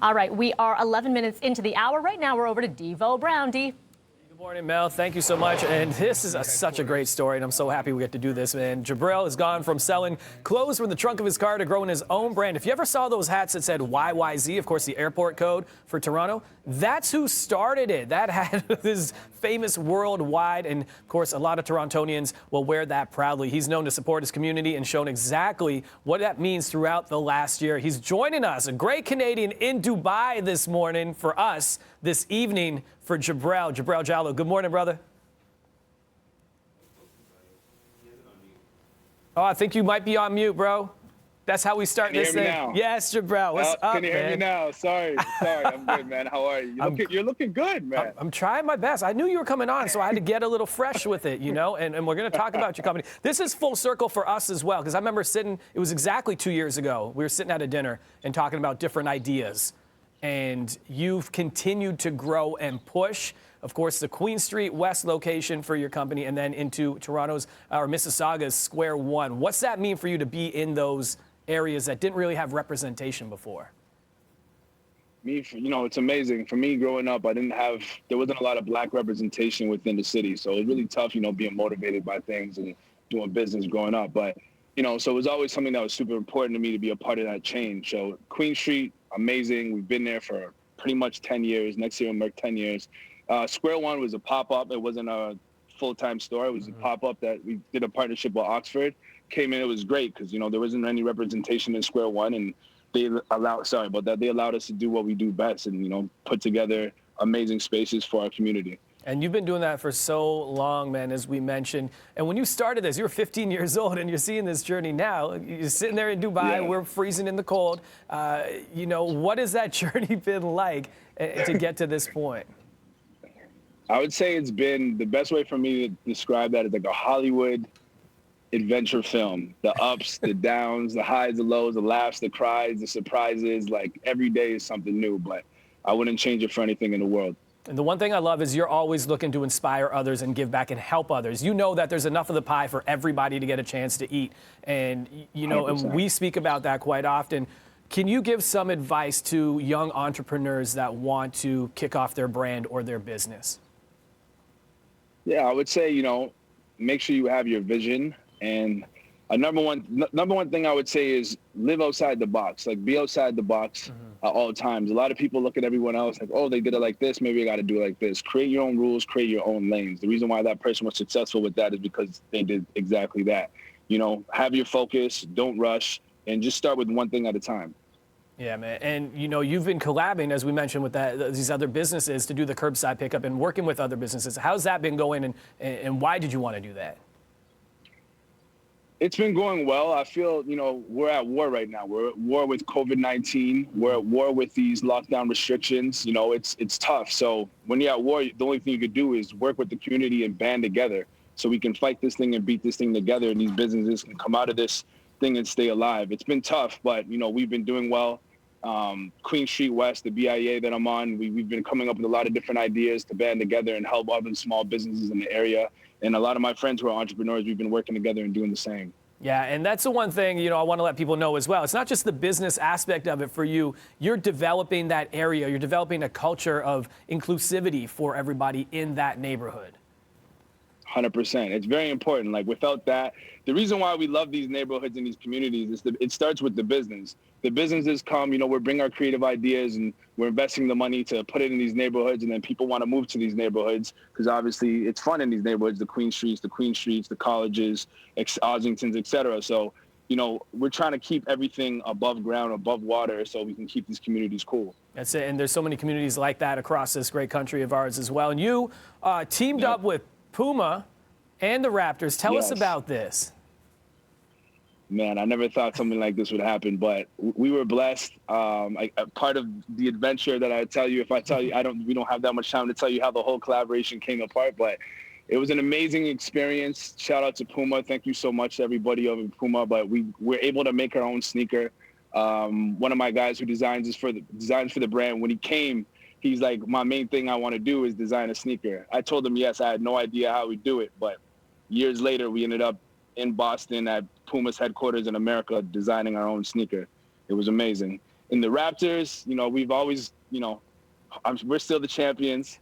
All right, we are 11 minutes into the hour. Right now, we're over to Devo Brown. D. Good morning, Mel. Thank you so much. And this is such a great story, and I'm so happy we get to do this, man. Jebril has gone from selling clothes from the trunk of his car to growing his own brand. If you ever saw those hats that said YYZ, of course, the airport code for Toronto, that's who started it. That hat is famous worldwide, and of course, a lot of Torontonians will wear that proudly. He's known to support his community and shown exactly what that means throughout the last year. He's joining us, a great Canadian in Dubai this morning for us, this evening for Jebril Jalloh. Good morning, brother. Oh, I think you might be on mute, bro. That's how we start this thing. Now? Yes, Jebril. What's up, Can you hear me now? Sorry. I'm good, man. How are you? You're looking good, man. I'm trying my best. I knew you were coming on, so I had to get a little fresh with it, you know, and we're going to talk about your company. This is full circle for us as well, because I remember it was exactly 2 years ago. We were sitting at a dinner and talking about different ideas, and you've continued to grow and push. Of course, the Queen Street West location for your company, and then into Toronto's or Mississauga's Square One. What's that mean for you to be in those areas that didn't really have representation before? It's amazing. For me, growing up, there wasn't a lot of black representation within the city. So it was really tough, being motivated by things and doing business growing up. But, so it was always something that was super important to me to be a part of that change. So Queen Street, amazing. We've been there for pretty much 10 years. Next year, we'll mark 10 years. Square One was a pop-up. It wasn't a full-time store. It was a pop-up that we did a partnership with Oxford. Came in, it was great because, there wasn't any representation in Square One, and they allowed us to do what we do best and, put together amazing spaces for our community. And you've been doing that for so long, man, as we mentioned. And when you started this, you were 15 years old, and you're seeing this journey now. You're sitting there in Dubai, Yeah. We're freezing in the cold. What has that journey been like to get to this point? I would say it's been the best way for me to describe that is like a Hollywood adventure film. The ups, the downs, the highs, the lows, the laughs, the cries, the surprises. Like every day is something new, but I wouldn't change it for anything in the world. And the one thing I love is you're always looking to inspire others and give back and help others. You know that there's enough of the pie for everybody to get a chance to eat. And, 100%. And we speak about that quite often. Can you give some advice to young entrepreneurs that want to kick off their brand or their business? Yeah, I would say, make sure you have your vision. And a number one thing I would say is live outside the box, like be outside the box at all times. A lot of people look at everyone else like, oh, they did it like this. Maybe I got to do it like this. Create your own rules, create your own lanes. The reason why that person was successful with that is because they did exactly that. Have your focus, don't rush, and just start with one thing at a time. Yeah, man. And, you've been collabing, as we mentioned, with these other businesses to do the curbside pickup and working with other businesses. How's that been going, and why did you want to do that? It's been going well. I feel, we're at war right now. We're at war with COVID-19. We're at war with these lockdown restrictions. It's tough. So when you're at war, the only thing you could do is work with the community and band together so we can fight this thing and beat this thing together, and these businesses can come out of this thing and stay alive. It's been tough, but, we've been doing well. Queen Street West, the BIA that I'm on, we've been coming up with a lot of different ideas to band together and help other small businesses in the area. And a lot of my friends who are entrepreneurs, we've been working together and doing the same. Yeah, and that's the one thing, I want to let people know as well. It's not just the business aspect of it for you. You're developing that area. You're developing a culture of inclusivity for everybody in that neighborhood. 100%. It's very important. Like without that, the reason why we love these neighborhoods and these communities is that it starts with the business. The businesses come, we bring our creative ideas and we're investing the money to put it in these neighborhoods, and then people want to move to these neighborhoods because obviously it's fun in these neighborhoods, the Queen Streets, the colleges, Ossingtons, etc. So, we're trying to keep everything above ground, above water, so we can keep these communities cool. That's it. And there's so many communities like that across this great country of ours as well. And you teamed up with PUMA and the Raptors. Tell us about this. Man, I never thought something like this would happen, but we were blessed. Part of the adventure that I tell you, if I tell you, we don't have that much time to tell you how the whole collaboration came apart, but it was an amazing experience. Shout out to PUMA. Thank you so much to everybody over PUMA, but we're able to make our own sneaker. One of my guys who designs for the brand, when he came, he's like, my main thing I want to do is design a sneaker. I told him, yes, I had no idea how we'd do it, but years later, we ended up in Boston at PUMA's headquarters in America designing our own sneaker. It was amazing. in the Raptors, you know, we've always, you know, we're still the champions.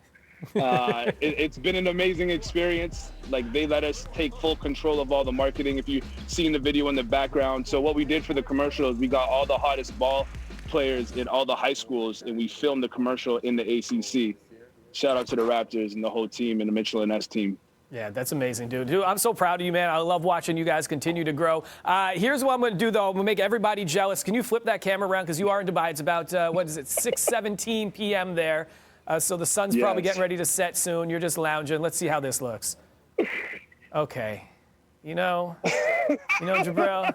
It's been an amazing experience. Like, they let us take full control of all the marketing. If you've seen the video in the background. So what we did for the commercial is we got all the hottest ball players in all the high schools, and we filmed the commercial in the ACC. Shout out to the Raptors and the whole team and the Mitchell and S team. Yeah, that's amazing, dude. I'm so proud of you, man. I love watching you guys continue to grow. Here's what I'm going to do, though. I'm going to make everybody jealous. Can you flip that camera around? Because you are in Dubai. It's about, what is it, 6:17 p.m. there. So the sun's probably getting ready to set soon. You're just lounging. Let's see how this looks. Okay. You know, Jebril,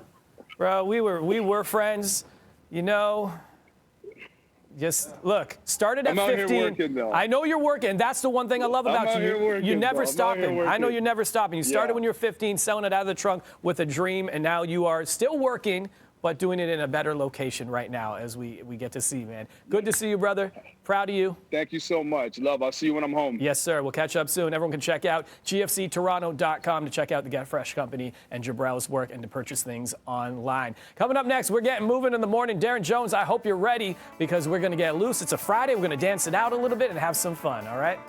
bro, we were friends. You know, just look, started at 15. I'm out here working, though. I know you're working. That's the one thing I love about you. You never stopping. I know you're never stopping. You started when you were 15, selling it out of the trunk with a dream, and now you are still working, but doing it in a better location right now, as we get to see, man. Good to see you, brother. Proud of you. Thank you so much. Love. I'll see you when I'm home. Yes, sir. We'll catch up soon. Everyone can check out gfctoronto.com to check out the Get Fresh company and Jebril's work and to purchase things online. Coming up next, we're getting moving in the morning. Darren Jones, I hope you're ready because we're going to get loose. It's a Friday. We're going to dance it out a little bit and have some fun, all right?